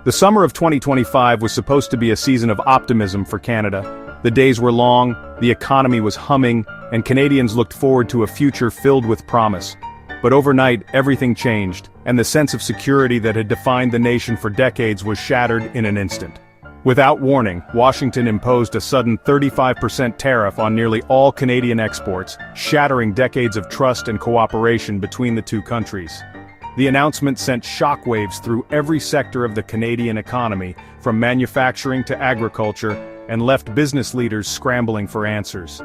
The summer of 2025 was supposed to be a season of optimism for Canada. The days were long, the economy was humming, and Canadians looked forward to a future filled with promise. But overnight, everything changed, and the sense of security that had defined the nation for decades was shattered in an instant. Without warning, Washington imposed a sudden 35% tariff on nearly all Canadian exports, shattering decades of trust and cooperation between the two countries. The announcement sent shockwaves through every sector of the Canadian economy, from manufacturing to agriculture, and left business leaders scrambling for answers.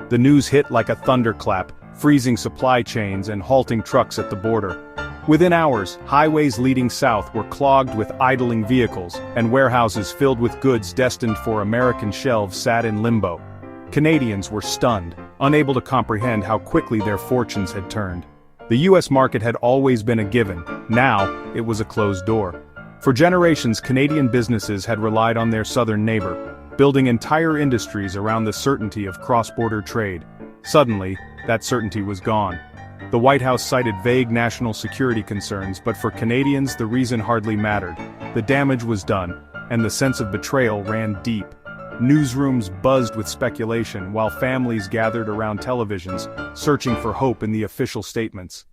The news hit like a thunderclap, freezing supply chains and halting trucks at the border. Within hours, highways leading south were clogged with idling vehicles, and warehouses filled with goods destined for American shelves sat in limbo. Canadians were stunned, unable to comprehend how quickly their fortunes had turned. The U.S. market had always been a given, now it was a closed door. For generations, Canadian businesses had relied on their southern neighbor, building entire industries around the certainty of cross-border trade. Suddenly, that certainty was gone. The White House cited vague national security concerns, but for Canadians the reason hardly mattered. The damage was done, and the sense of betrayal ran deep. Newsrooms buzzed with speculation, while families gathered around televisions, searching for hope in the official statements.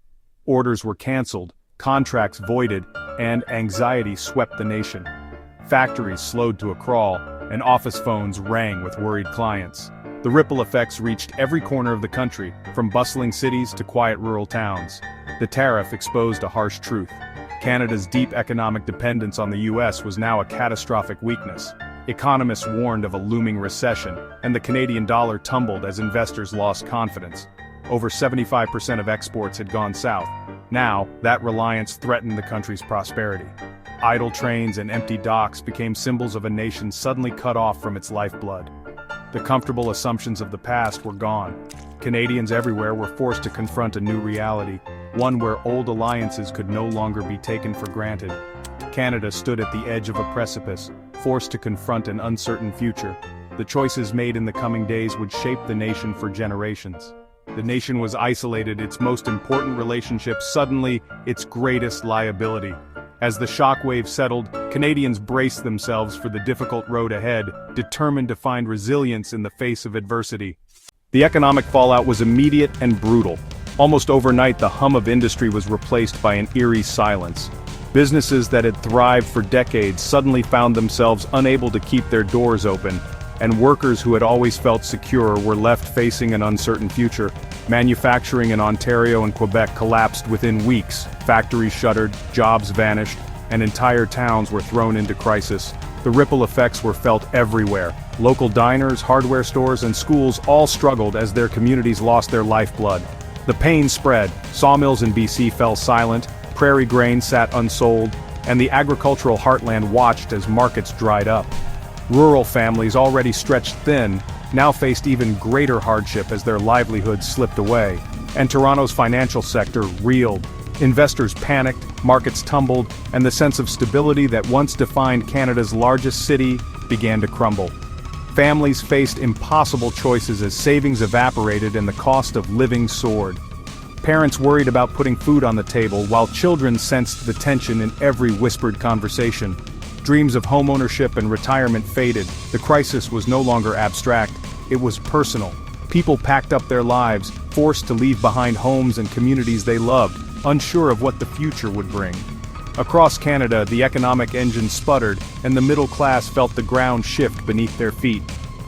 Orders were cancelled, contracts voided, and anxiety swept the nation. Factories slowed to a crawl, and office phones rang with worried clients. The ripple effects reached every corner of the country, from bustling cities to quiet rural towns. The tariff exposed a harsh truth. Canada's deep economic dependence on the U.S. was now a catastrophic weakness. Economists warned of a looming recession, and the Canadian dollar tumbled as investors lost confidence. Over 75% of exports had gone south. Now, that reliance threatened the country's prosperity. Idle trains and empty docks became symbols of a nation suddenly cut off from its lifeblood. The comfortable assumptions of the past were gone. Canadians everywhere were forced to confront a new reality, one where old alliances could no longer be taken for granted. Canada stood at the edge of a precipice, forced to confront an uncertain future. The choices made in the coming days would shape the nation for generations. The nation was isolated, its most important relationship suddenly its greatest liability. As the shockwave settled, Canadians braced themselves for the difficult road ahead, determined to find resilience in the face of adversity. The economic fallout was immediate and brutal. Almost overnight, the hum of industry was replaced by an eerie silence. Businesses that had thrived for decades suddenly found themselves unable to keep their doors open, and workers who had always felt secure were left facing an uncertain future. Manufacturing in Ontario and Quebec collapsed within weeks, factories shuttered, jobs vanished, and entire towns were thrown into crisis. The ripple effects were felt everywhere. Local diners, hardware stores, and schools all struggled as their communities lost their lifeblood. The pain spread, sawmills in BC fell silent, prairie grain sat unsold, and the agricultural heartland watched as markets dried up. Rural families already stretched thin, now faced even greater hardship as their livelihoods slipped away, and Toronto's financial sector reeled. Investors panicked, markets tumbled, and the sense of stability that once defined Canada's largest city began to crumble. Families faced impossible choices as savings evaporated and the cost of living soared. Parents worried about putting food on the table, while children sensed the tension in every whispered conversation. Dreams of homeownership and retirement faded. The crisis was no longer abstract, it was personal. People packed up their lives, forced to leave behind homes and communities they loved, unsure of what the future would bring. Across Canada, the economic engine sputtered, and the middle class felt the ground shift beneath their feet.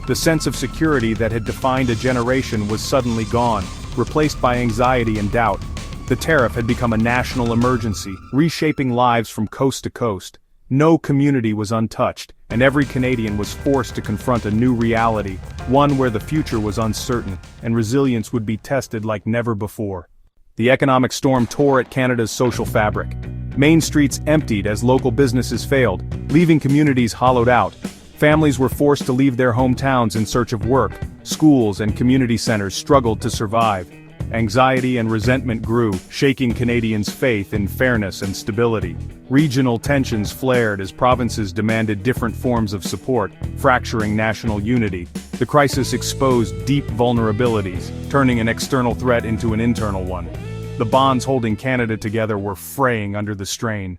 The sense of security that had defined a generation was suddenly gone, replaced by anxiety and doubt. The tariff had become a national emergency, reshaping lives from coast to coast. No community was untouched, and every Canadian was forced to confront a new reality, one where the future was uncertain, and resilience would be tested like never before. The economic storm tore at Canada's social fabric. Main streets emptied as local businesses failed, leaving communities hollowed out. Families were forced to leave their hometowns in search of work. Schools and community centers struggled to survive. Anxiety and resentment grew, shaking Canadians' faith in fairness and stability. Regional tensions flared as provinces demanded different forms of support, fracturing national unity. The crisis exposed deep vulnerabilities, turning an external threat into an internal one. The bonds holding Canada together were fraying under the strain.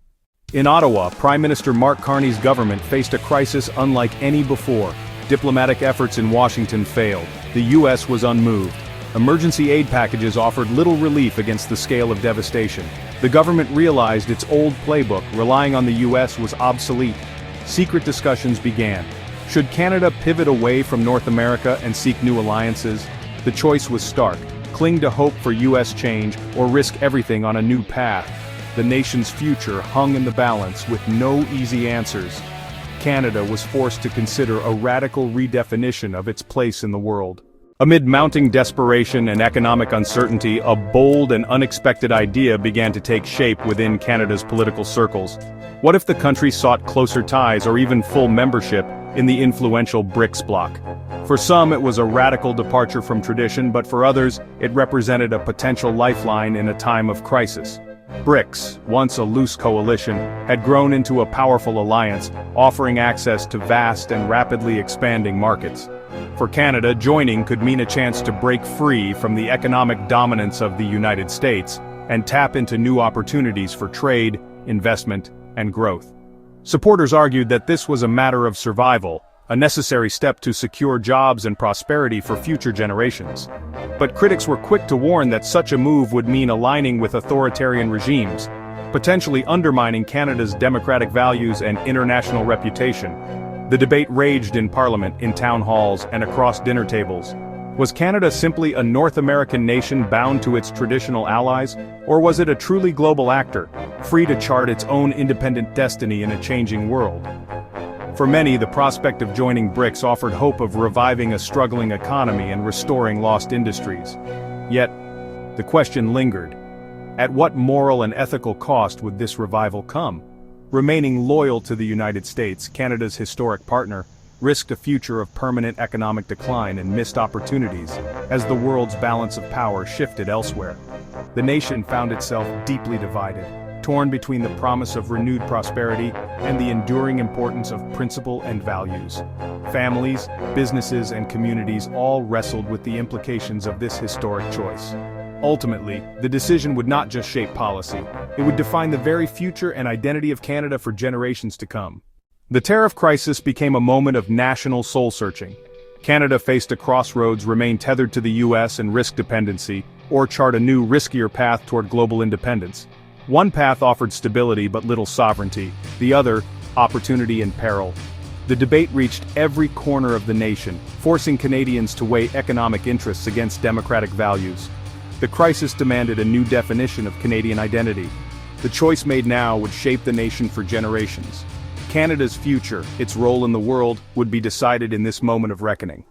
In Ottawa, Prime Minister Mark Carney's government faced a crisis unlike any before. Diplomatic efforts in Washington failed. The U.S. was unmoved. Emergency aid packages offered little relief against the scale of devastation. The government realized its old playbook, relying on the U.S., was obsolete. Secret discussions began. Should Canada pivot away from North America and seek new alliances? The choice was stark: cling to hope for U.S. change, or risk everything on a new path. The nation's future hung in the balance, with no easy answers. Canada was forced to consider a radical redefinition of its place in the world. Amid mounting desperation and economic uncertainty, a bold and unexpected idea began to take shape within Canada's political circles. What if the country sought closer ties or even full membership in the influential BRICS bloc? For some, it was a radical departure from tradition, but for others, it represented a potential lifeline in a time of crisis. BRICS, once a loose coalition, had grown into a powerful alliance, offering access to vast and rapidly expanding markets. For Canada, joining could mean a chance to break free from the economic dominance of the United States and tap into new opportunities for trade, investment, and growth. Supporters argued that this was a matter of survival, a necessary step to secure jobs and prosperity for future generations. But critics were quick to warn that such a move would mean aligning with authoritarian regimes, potentially undermining Canada's democratic values and international reputation. The debate raged in Parliament, in town halls, and across dinner tables. Was Canada simply a North American nation bound to its traditional allies, or was it a truly global actor, free to chart its own independent destiny in a changing world? For many, the prospect of joining BRICS offered hope of reviving a struggling economy and restoring lost industries. Yet, the question lingered: at what moral and ethical cost would this revival come? Remaining loyal to the United States, Canada's historic partner, risked a future of permanent economic decline and missed opportunities as the world's balance of power shifted elsewhere. The nation found itself deeply divided, torn between the promise of renewed prosperity and the enduring importance of principle and values. Families, businesses, and communities all wrestled with the implications of this historic choice. Ultimately, the decision would not just shape policy, it would define the very future and identity of Canada for generations to come. The tariff crisis became a moment of national soul-searching. Canada faced a crossroads: remain tethered to the U.S. and risk dependency, or chart a new, riskier path toward global independence. One path offered stability but little sovereignty, the other, opportunity and peril. The debate reached every corner of the nation, forcing Canadians to weigh economic interests against democratic values. The crisis demanded a new definition of Canadian identity. The choice made now would shape the nation for generations. Canada's future, its role in the world, would be decided in this moment of reckoning.